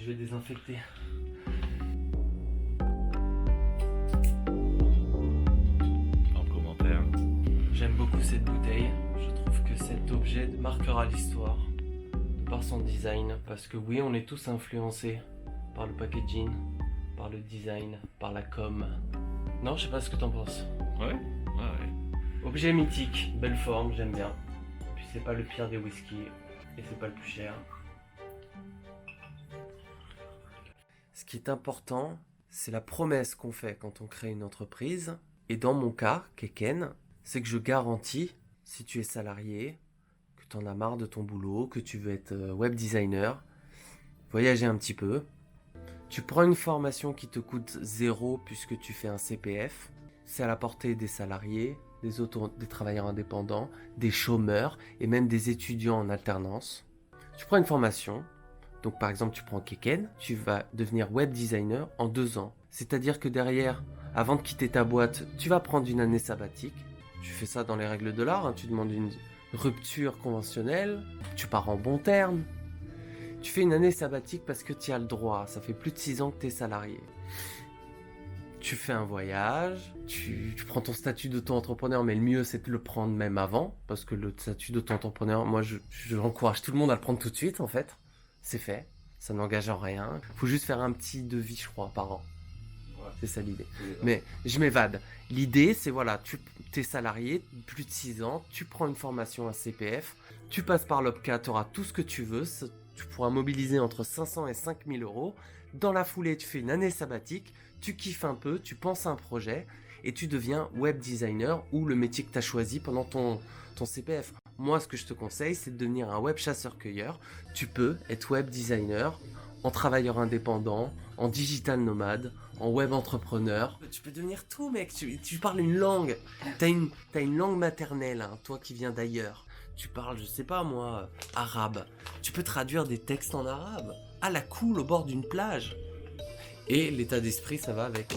je vais désinfecter. En commentaire. J'aime beaucoup cette bouteille. Je trouve que cet objet marquera l'histoire par son design. Parce que oui, on est tous influencés par le packaging, par le design, par la com. Non, je sais pas ce que t'en penses. Ouais. Objet mythique, belle forme, j'aime bien. Et puis c'est pas le pire des whiskies et c'est pas le plus cher. Ce qui est important, c'est la promesse qu'on fait quand on crée une entreprise. Et dans mon cas, Keken, c'est que je garantis, si tu es salarié, que tu en as marre de ton boulot, que tu veux être web designer, voyager un petit peu. Tu prends une formation qui te coûte 0 puisque tu fais un CPF. C'est à la portée des salariés, des travailleurs indépendants, des chômeurs et même des étudiants en alternance. Tu prends une formation. Donc par exemple, tu prends Keken, tu vas devenir web designer en 2 ans. C'est-à-dire que derrière, avant de quitter ta boîte, tu vas prendre une année sabbatique. Tu fais ça dans les règles de l'art, hein. Tu demandes une rupture conventionnelle, tu pars en bons termes. Tu fais une année sabbatique parce que tu as le droit, ça fait plus de 6 ans que tu es salarié. Tu fais un voyage, tu prends ton statut d'auto-entrepreneur, mais le mieux c'est de le prendre même avant, parce que le statut d'auto-entrepreneur, moi je encourage tout le monde à le prendre tout de suite en fait. C'est fait, ça n'engage en rien. Faut juste faire un petit devis, je crois, par an. Ouais. C'est ça l'idée. Mais je m'évade. L'idée, c'est voilà, tu es salarié, plus de 6 ans, tu prends une formation à CPF, tu passes par l'OPCA, tu auras tout ce que tu veux, tu pourras mobiliser entre 500 et 5000 euros. Dans la foulée, tu fais une année sabbatique, tu kiffes un peu, tu penses à un projet et tu deviens web designer ou le métier que tu as choisi pendant ton CPF. Moi, ce que je te conseille, c'est de devenir un web chasseur-cueilleur. Tu peux être web designer, en travailleur indépendant, en digital nomade, en web entrepreneur. Tu peux devenir tout, mec. Tu parles une langue. T'as une langue maternelle, hein, toi qui viens d'ailleurs. Tu parles, je sais pas moi, arabe. Tu peux traduire des textes en arabe. À la cool, au bord d'une plage. Et l'état d'esprit, ça va avec.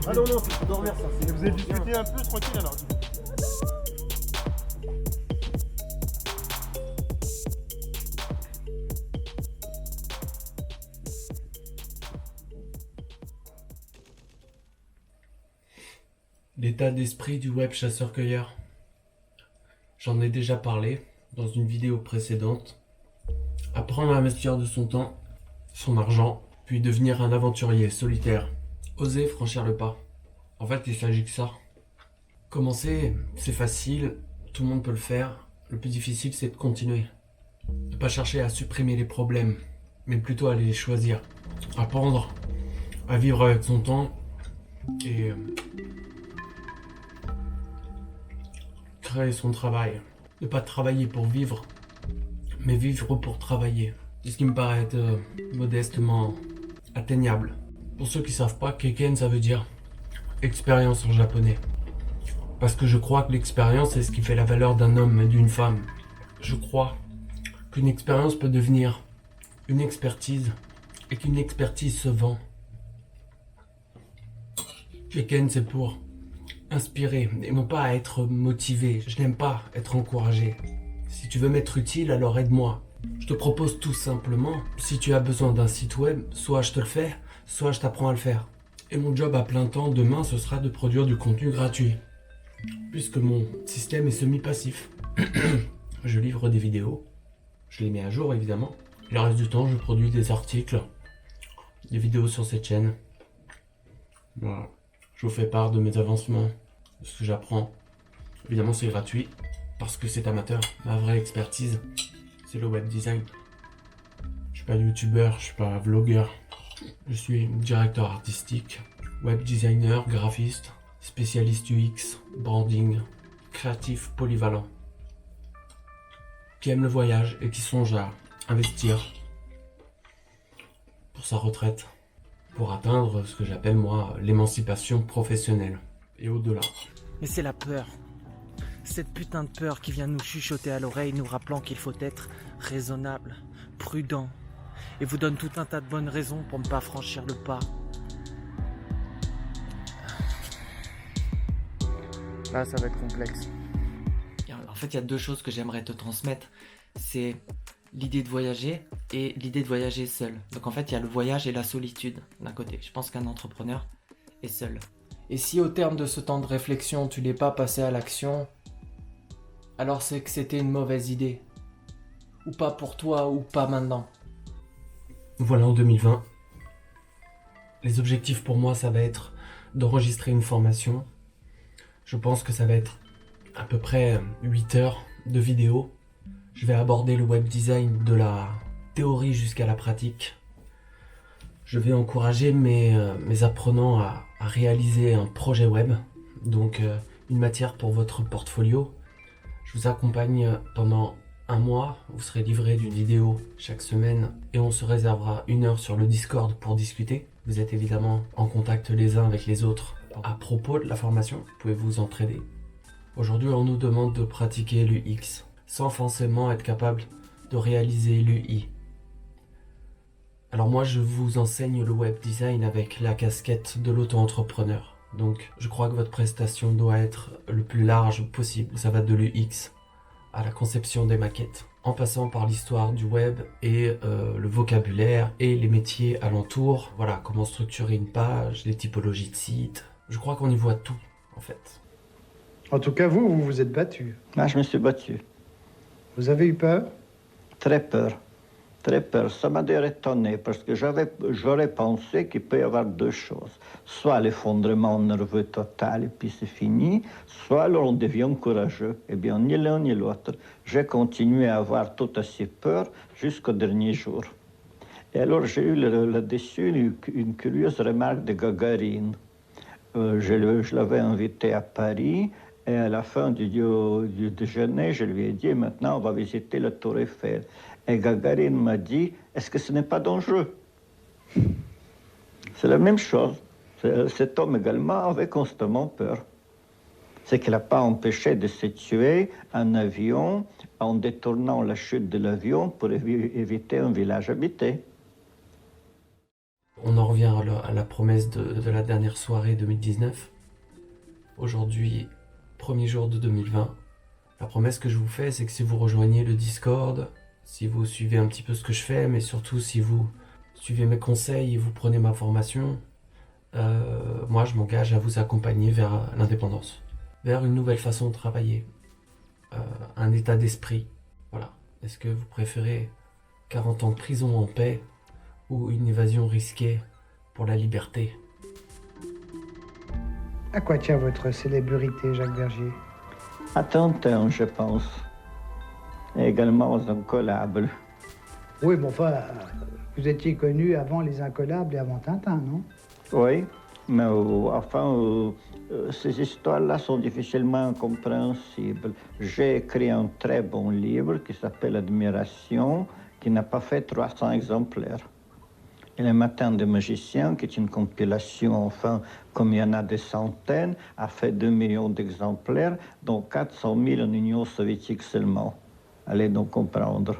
Ah non, faut dormir ça. Vous avez discuté un peu tranquille alors. L'état d'esprit du web chasseur-cueilleur. J'en ai déjà parlé dans une vidéo précédente. Apprendre à investir de son temps, son argent, puis devenir un aventurier solitaire. Oser franchir le pas. En fait, il s'agit que ça. Commencer, c'est facile, tout le monde peut le faire. Le plus difficile, c'est de continuer. Ne pas chercher à supprimer les problèmes, mais plutôt à les choisir. Apprendre à vivre avec son temps et créer son travail. Ne pas travailler pour vivre, mais vivre pour travailler. C'est ce qui me paraît être modestement atteignable. Pour ceux qui savent pas, Keken ça veut dire expérience en japonais. Parce que je crois que l'expérience est ce qui fait la valeur d'un homme et d'une femme. Je crois qu'une expérience peut devenir une expertise et qu'une expertise se vend. Keken c'est pour inspirer et non pas à être motivé. Je n'aime pas être encouragé. Si tu veux m'être utile, alors aide-moi. Je te propose tout simplement, si tu as besoin d'un site web, soit je te le fais, soit je t'apprends à le faire. Et mon job à plein temps demain, ce sera de produire du contenu gratuit. Puisque mon système est semi-passif. Je livre des vidéos, je les mets à jour évidemment. Le reste du temps, je produis des articles, des vidéos sur cette chaîne. Voilà. Je vous fais part de mes avancements, de ce que j'apprends. Évidemment, c'est gratuit, parce que c'est amateur. Ma vraie expertise, c'est le web design. Je suis pas youtubeur, je suis pas vlogueur. Je suis directeur artistique, web designer, graphiste, spécialiste UX, branding, créatif polyvalent. Qui aime le voyage et qui songe à investir pour sa retraite, pour atteindre ce que j'appelle moi l'émancipation professionnelle et au-delà. Mais c'est la peur. Cette putain de peur qui vient nous chuchoter à l'oreille, nous rappelant qu'il faut être raisonnable, prudent, et vous donne tout un tas de bonnes raisons pour ne pas franchir le pas. Là, ça va être complexe. En fait, il y a deux choses que j'aimerais te transmettre. C'est l'idée de voyager et l'idée de voyager seul. Donc en fait, il y a le voyage et la solitude d'un côté. Je pense qu'un entrepreneur est seul. Et si au terme de ce temps de réflexion, tu n'es pas passé à l'action, alors c'est que c'était une mauvaise idée. Ou pas pour toi, ou pas maintenant. Voilà, en 2020. Les objectifs pour moi, ça va être d'enregistrer une formation. Je pense que ça va être à peu près 8 heures de vidéo. Je vais aborder le web design de la théorie jusqu'à la pratique. Je vais encourager mes apprenants à réaliser un projet web, donc une matière pour votre portfolio. Je vous accompagne pendant un mois, vous serez livré d'une vidéo chaque semaine et on se réservera 1 heure sur le Discord pour discuter. Vous êtes évidemment en contact les uns avec les autres à propos de la formation, vous pouvez vous entraider. Aujourd'hui, on nous demande de pratiquer l'UX sans forcément être capable de réaliser l'UI. Alors moi, je vous enseigne le web design avec la casquette de l'auto-entrepreneur. Donc, je crois que votre prestation doit être le plus large possible. Ça va de l'UX à la conception des maquettes, en passant par l'histoire du web et le vocabulaire et les métiers alentours. Voilà, comment structurer une page, les typologies de sites. Je crois qu'on y voit tout, en fait. En tout cas, vous vous êtes battu. Ah, je me suis battu. Vous avez eu peur? Très peur. Très peur. Ça m'a d'ailleurs étonné parce que j'aurais pensé qu'il peut y avoir deux choses. Soit l'effondrement nerveux total et puis c'est fini, soit alors on devient courageux. Eh bien, ni l'un ni l'autre. J'ai continué à avoir tout assez peur jusqu'au dernier jour. Et alors j'ai eu là-dessus une curieuse remarque de Gagarine. Je l'avais invité à Paris. Et à la fin du déjeuner, je lui ai dit, maintenant on va visiter la Tour Eiffel. Et Gagarine m'a dit, est-ce que ce n'est pas dangereux? C'est la même chose. Cet homme également avait constamment peur. C'est qu'il n'a pas empêché de se tuer un avion en détournant la chute de l'avion pour éviter un village habité. On en revient à la promesse de la dernière soirée 2019. Aujourd'hui, premier jour de 2020. La promesse que je vous fais, c'est que si vous rejoignez le Discord, si vous suivez un petit peu ce que je fais, mais surtout si vous suivez mes conseils et vous prenez ma formation, moi je m'engage à vous accompagner vers l'indépendance, vers une nouvelle façon de travailler, un état d'esprit. Voilà. Est-ce que vous préférez 40 ans de prison en paix ou une évasion risquée pour la liberté? À quoi tient votre célébrité, Jacques Vergier? À Tintin, je pense. Et également aux Incollables. Oui, bon, enfin, vous étiez connu avant les Incollables et avant Tintin, non? Oui, mais ces histoires-là sont difficilement compréhensibles. J'ai écrit un très bon livre qui s'appelle Admiration, qui n'a pas fait 300 exemplaires. Et Le Matin des magiciens, qui est une compilation, enfin, comme il y en a des centaines, a fait 2 millions d'exemplaires, dont 400 000 en Union soviétique seulement. Allez donc comprendre.